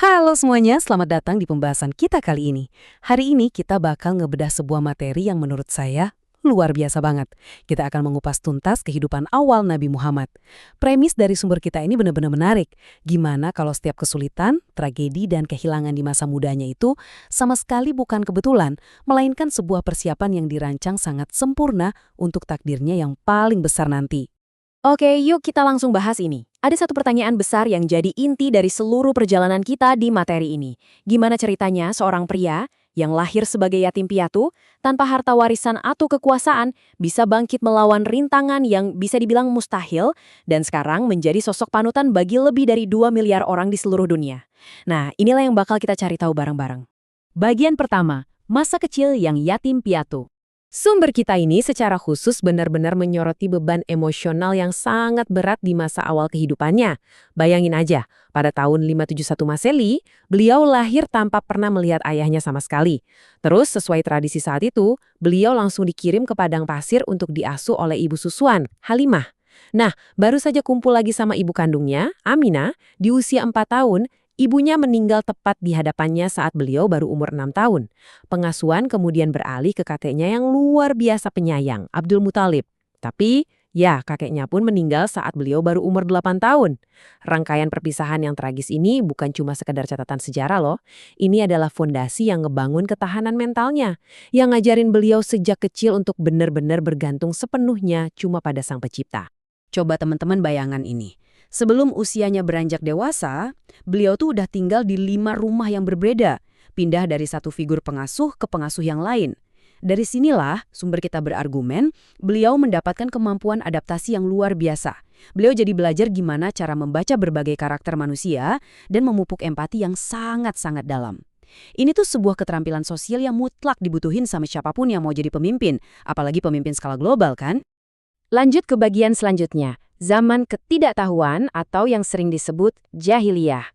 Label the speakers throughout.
Speaker 1: Halo semuanya, selamat datang di pembahasan kita kali ini. Hari ini kita bakal ngebedah sebuah materi yang menurut saya luar biasa banget. Kita akan mengupas tuntas kehidupan awal Nabi Muhammad. Premis dari sumber kita ini benar-benar menarik. Gimana kalau setiap kesulitan, tragedi, dan kehilangan di masa mudanya itu sama sekali bukan kebetulan, melainkan sebuah persiapan yang dirancang sangat sempurna untuk takdirnya yang paling besar nanti.
Speaker 2: Oke, yuk kita langsung bahas ini. Ada satu pertanyaan besar yang jadi inti dari seluruh perjalanan kita di materi ini. Gimana ceritanya seorang pria yang lahir sebagai yatim piatu, tanpa harta warisan atau kekuasaan, bisa bangkit melawan rintangan yang bisa dibilang mustahil, dan sekarang menjadi sosok panutan bagi lebih dari 2 miliar orang di seluruh dunia. Nah, inilah yang bakal kita cari tahu bareng-bareng. Bagian pertama, masa kecil yang yatim piatu. Sumber kita ini secara khusus benar-benar menyoroti beban emosional yang sangat berat di masa awal kehidupannya. Bayangin aja, pada tahun 571 Masehi, beliau lahir tanpa pernah melihat ayahnya sama sekali. Terus sesuai tradisi saat itu, beliau langsung dikirim ke padang pasir untuk diasuh oleh ibu susuan, Halimah. Nah, baru saja kumpul lagi sama ibu kandungnya, Aminah, di usia 4 tahun, ibunya meninggal tepat di hadapannya saat beliau baru umur 6 tahun. Pengasuhan kemudian beralih ke kakeknya yang luar biasa penyayang, Abdul Muthalib. Tapi, ya kakeknya pun meninggal saat beliau baru umur 8 tahun. Rangkaian perpisahan yang tragis ini bukan cuma sekedar catatan sejarah loh. Ini adalah fondasi yang ngebangun ketahanan mentalnya, yang ngajarin beliau sejak kecil untuk benar-benar bergantung sepenuhnya cuma pada Sang Pencipta.
Speaker 1: Coba teman-teman bayangan ini. Sebelum usianya beranjak dewasa, beliau tuh udah tinggal di 5 rumah yang berbeda, pindah dari satu figur pengasuh ke pengasuh yang lain. Dari sinilah sumber kita berargumen, beliau mendapatkan kemampuan adaptasi yang luar biasa. Beliau jadi belajar gimana cara membaca berbagai karakter manusia dan memupuk empati yang sangat-sangat dalam. Ini tuh sebuah keterampilan sosial yang mutlak dibutuhin sama siapapun yang mau jadi pemimpin, apalagi pemimpin skala global kan?
Speaker 2: Lanjut ke bagian selanjutnya, zaman ketidaktahuan atau yang sering disebut jahiliyah.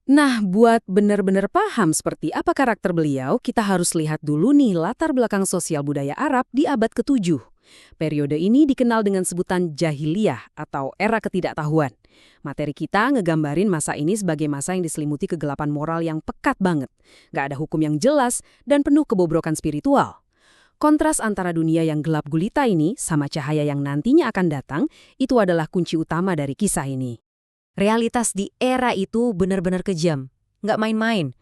Speaker 1: Nah, buat benar-benar paham seperti apa karakter beliau, kita harus lihat dulu nih latar belakang sosial budaya Arab di abad ke-7. Periode ini dikenal dengan sebutan jahiliyah atau era ketidaktahuan. Materi kita ngegambarin masa ini sebagai masa yang diselimuti kegelapan moral yang pekat banget. Nggak ada hukum yang jelas dan penuh kebobrokan spiritual. Kontras antara dunia yang gelap gulita ini sama cahaya yang nantinya akan datang, itu adalah kunci utama dari kisah ini.
Speaker 3: Realitas di era itu benar-benar kejam, nggak main-main.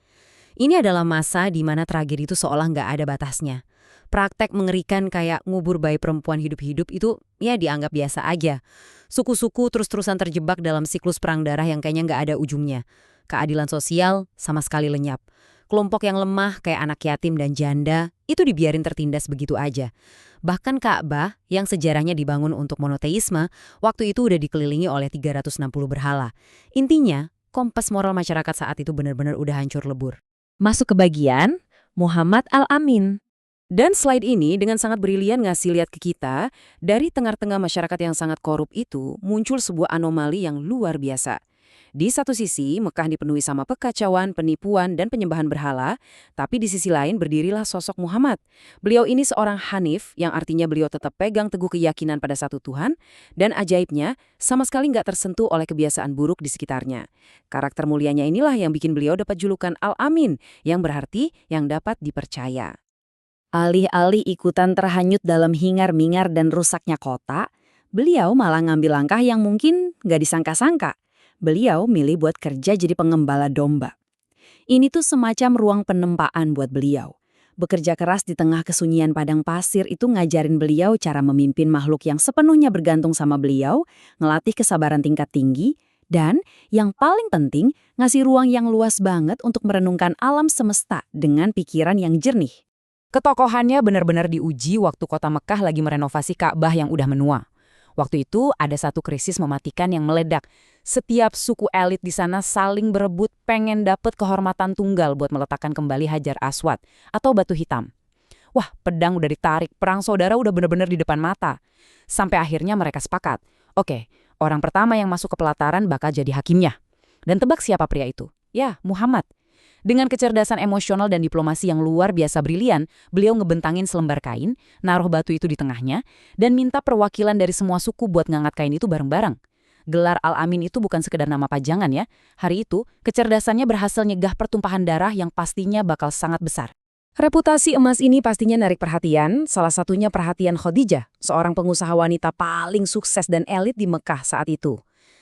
Speaker 3: Ini adalah masa di mana tragedi itu seolah nggak ada batasnya. Praktek mengerikan kayak ngubur bayi perempuan hidup-hidup itu ya dianggap biasa aja. Suku-suku terus-terusan terjebak dalam siklus perang darah yang kayaknya nggak ada ujungnya. Keadilan sosial sama sekali lenyap. Kelompok yang lemah kayak anak yatim dan janda itu dibiarin tertindas begitu aja. Bahkan Ka'bah yang sejarahnya dibangun untuk monoteisme, waktu itu udah dikelilingi oleh 360 berhala. Intinya, kompas moral masyarakat saat itu benar-benar udah hancur lebur.
Speaker 2: Masuk ke bagian Muhammad Al-Amin.
Speaker 1: Dan slide ini dengan sangat brilian ngasih lihat ke kita, dari tengah-tengah masyarakat yang sangat korup itu muncul sebuah anomali yang luar biasa. Di satu sisi, Mekah dipenuhi sama kekacauan, penipuan, dan penyembahan berhala, tapi di sisi lain berdirilah sosok Muhammad. Beliau ini seorang Hanif, yang artinya beliau tetap pegang teguh keyakinan pada satu Tuhan, dan ajaibnya, sama sekali nggak tersentuh oleh kebiasaan buruk di sekitarnya. Karakter mulianya inilah yang bikin beliau dapat julukan Al-Amin, yang berarti yang dapat dipercaya.
Speaker 3: Alih-alih ikutan terhanyut dalam hingar-bingar dan rusaknya kota, beliau malah ngambil langkah yang mungkin nggak disangka-sangka. Beliau milih buat kerja jadi pengembala domba. Ini tuh semacam ruang penempaan buat beliau. Bekerja keras di tengah kesunyian padang pasir itu ngajarin beliau cara memimpin makhluk yang sepenuhnya bergantung sama beliau, ngelatih kesabaran tingkat tinggi, dan yang paling penting, ngasih ruang yang luas banget untuk merenungkan alam semesta dengan pikiran yang jernih.
Speaker 4: Ketokohannya benar-benar diuji waktu kota Mekah lagi merenovasi Ka'bah yang udah menua. Waktu itu ada satu krisis mematikan yang meledak. Setiap suku elit di sana saling berebut pengen dapet kehormatan tunggal buat meletakkan kembali Hajar Aswad atau batu hitam. Wah, pedang udah ditarik, perang saudara udah benar-benar di depan mata. Sampai akhirnya mereka sepakat. Oke, orang pertama yang masuk ke pelataran bakal jadi hakimnya. Dan tebak siapa pria itu? Ya, Muhammad. Dengan kecerdasan emosional dan diplomasi yang luar biasa brilian, beliau ngebentangin selembar kain, naruh batu itu di tengahnya, dan minta perwakilan dari semua suku buat ngangkat kain itu bareng-bareng. Gelar Al-Amin itu bukan sekedar nama pajangan ya. Hari itu, kecerdasannya berhasil nyegah pertumpahan darah yang pastinya bakal sangat besar.
Speaker 1: Reputasi emas ini pastinya narik perhatian, salah satunya perhatian Khadijah, seorang pengusaha wanita paling sukses dan elit di Mekah saat itu.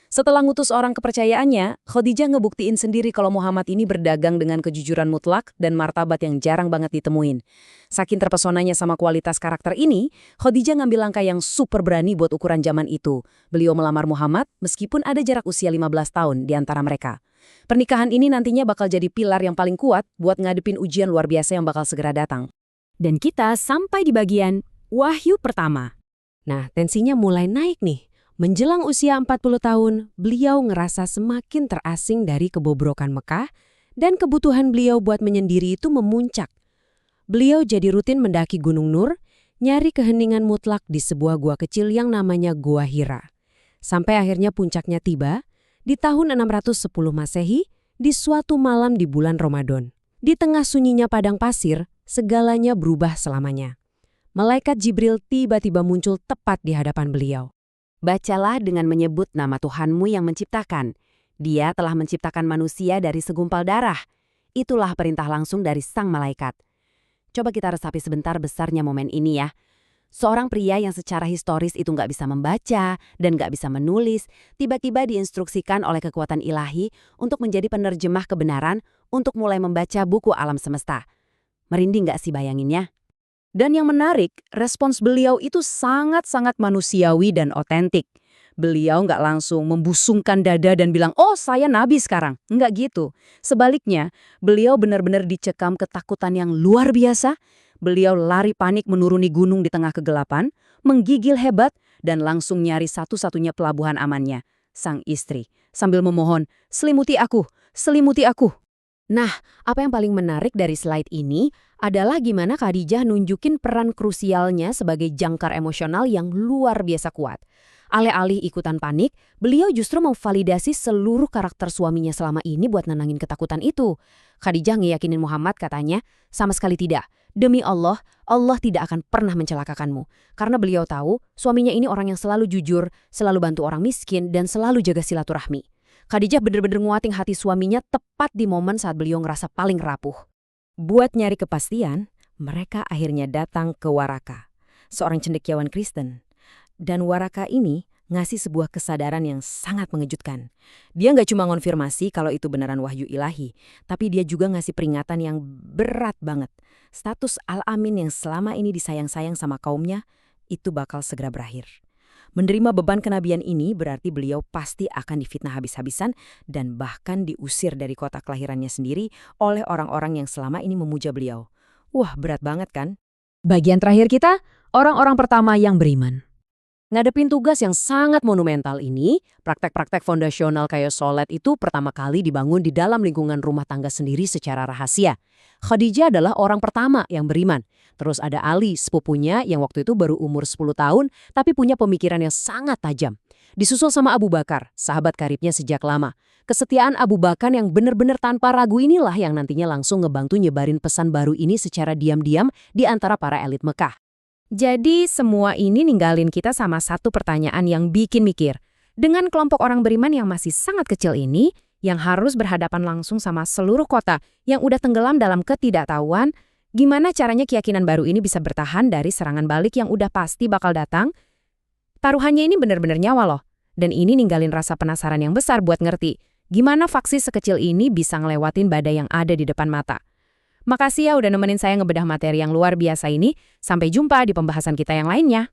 Speaker 1: Setelah ngutus orang kepercayaannya, Khadijah ngebuktiin sendiri kalau Muhammad ini berdagang dengan kejujuran mutlak dan martabat yang jarang banget ditemuin. Saking terpesonanya sama kualitas karakter ini, Khadijah ngambil langkah yang super berani buat ukuran zaman itu. Beliau melamar Muhammad meskipun ada jarak usia 15 tahun di antara mereka. Pernikahan ini nantinya bakal jadi pilar yang paling kuat buat ngadepin ujian luar biasa yang bakal segera datang.
Speaker 2: Dan kita sampai di bagian wahyu pertama.
Speaker 1: Nah, tensinya mulai naik nih. Menjelang usia 40 tahun, beliau ngerasa semakin terasing dari kebobrokan Mekah dan kebutuhan beliau buat menyendiri itu memuncak. Beliau jadi rutin mendaki Gunung Nur, nyari keheningan mutlak di sebuah gua kecil yang namanya Gua Hira. Sampai akhirnya puncaknya tiba di tahun 610 Masehi di suatu malam di bulan Ramadan. Di tengah sunyinya padang pasir, segalanya berubah selamanya. Malaikat Jibril tiba-tiba muncul tepat di hadapan beliau.
Speaker 3: Bacalah dengan menyebut nama Tuhanmu yang menciptakan. Dia telah menciptakan manusia dari segumpal darah. Itulah perintah langsung dari sang malaikat. Coba kita resapi sebentar besarnya momen ini ya. Seorang pria yang secara historis itu nggak bisa membaca dan nggak bisa menulis, tiba-tiba diinstruksikan oleh kekuatan ilahi untuk menjadi penerjemah kebenaran untuk mulai membaca buku alam semesta. Merinding nggak sih bayanginnya?
Speaker 4: Dan yang menarik, respons beliau itu sangat-sangat manusiawi dan otentik. Beliau nggak langsung membusungkan dada dan bilang, oh saya nabi sekarang. Nggak gitu. Sebaliknya, beliau benar-benar dicekam ketakutan yang luar biasa. Beliau lari panik menuruni gunung di tengah kegelapan, menggigil hebat, dan langsung nyari satu-satunya pelabuhan amannya, sang istri. Sambil memohon, selimuti aku, selimuti aku.
Speaker 2: Nah, apa yang paling menarik dari slide ini adalah gimana Khadijah nunjukin peran krusialnya sebagai jangkar emosional yang luar biasa kuat. Alih-alih ikutan panik, beliau justru memvalidasi seluruh karakter suaminya selama ini buat nenangin ketakutan itu. Khadijah ngeyakinin Muhammad katanya, sama sekali tidak. Demi Allah, Allah tidak akan pernah mencelakakanmu. Karena beliau tahu suaminya ini orang yang selalu jujur, selalu bantu orang miskin, dan selalu jaga silaturahmi. Khadijah bener-bener nguatin hati suaminya tepat di momen saat beliau ngerasa paling rapuh.
Speaker 1: Buat nyari kepastian, mereka akhirnya datang ke Waraka, seorang cendekiawan Kristen. Dan Waraka ini ngasih sebuah kesadaran yang sangat mengejutkan. Dia nggak cuma ngonfirmasi kalau itu beneran wahyu ilahi, tapi dia juga ngasih peringatan yang berat banget. Status Al-Amin yang selama ini disayang-sayang sama kaumnya, itu bakal segera berakhir. Menerima beban kenabian ini berarti beliau pasti akan difitnah habis-habisan dan bahkan diusir dari kota kelahirannya sendiri oleh orang-orang yang selama ini memuja beliau. Wah, berat banget kan?
Speaker 2: Bagian terakhir kita, orang-orang pertama yang beriman.
Speaker 1: Ngadepin tugas yang sangat monumental ini, praktek-praktek fondasional kayak sholat itu pertama kali dibangun di dalam lingkungan rumah tangga sendiri secara rahasia. Khadijah adalah orang pertama yang beriman. Terus ada Ali, sepupunya yang waktu itu baru umur 10 tahun, tapi punya pemikiran yang sangat tajam. Disusul sama Abu Bakar, sahabat karibnya sejak lama. Kesetiaan Abu Bakar yang benar-benar tanpa ragu inilah yang nantinya langsung ngebantu nyebarin pesan baru ini secara diam-diam di antara para elit Mekah.
Speaker 2: Jadi semua ini ninggalin kita sama satu pertanyaan yang bikin mikir. Dengan kelompok orang beriman yang masih sangat kecil ini, yang harus berhadapan langsung sama seluruh kota yang udah tenggelam dalam ketidaktahuan, gimana caranya keyakinan baru ini bisa bertahan dari serangan balik yang udah pasti bakal datang? Taruhannya ini benar-benar nyawa loh. Dan ini ninggalin rasa penasaran yang besar buat ngerti gimana faksi sekecil ini bisa ngelewatin badai yang ada di depan mata. Makasih ya udah nemenin saya ngebedah materi yang luar biasa ini. Sampai jumpa di pembahasan kita yang lainnya.